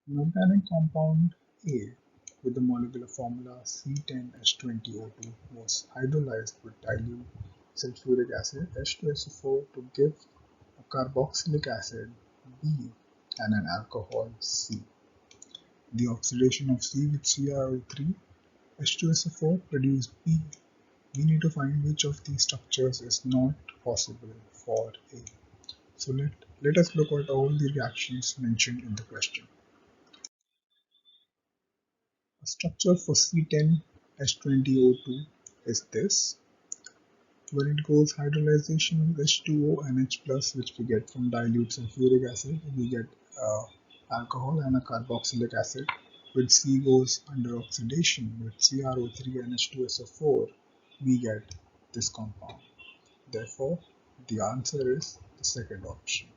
An organic compound A with the molecular formula C10H20O2 was hydrolyzed with dilute sulfuric acid H2SO4 to give a carboxylic acid B and an alcohol C. The oxidation of C with CrO3 H2SO4 produced B. We need to find which of these structures is not possible for A. So let us look at all the reactions mentioned in the question. A structure for C10H20O2 is this. When it goes hydrolyzation with H2O and H plus, which we get from dilute sulfuric acid, we get alcohol and a carboxylic acid. When C goes under oxidation with CrO3 and H2SO4, we get this compound. Therefore, the answer is the second option.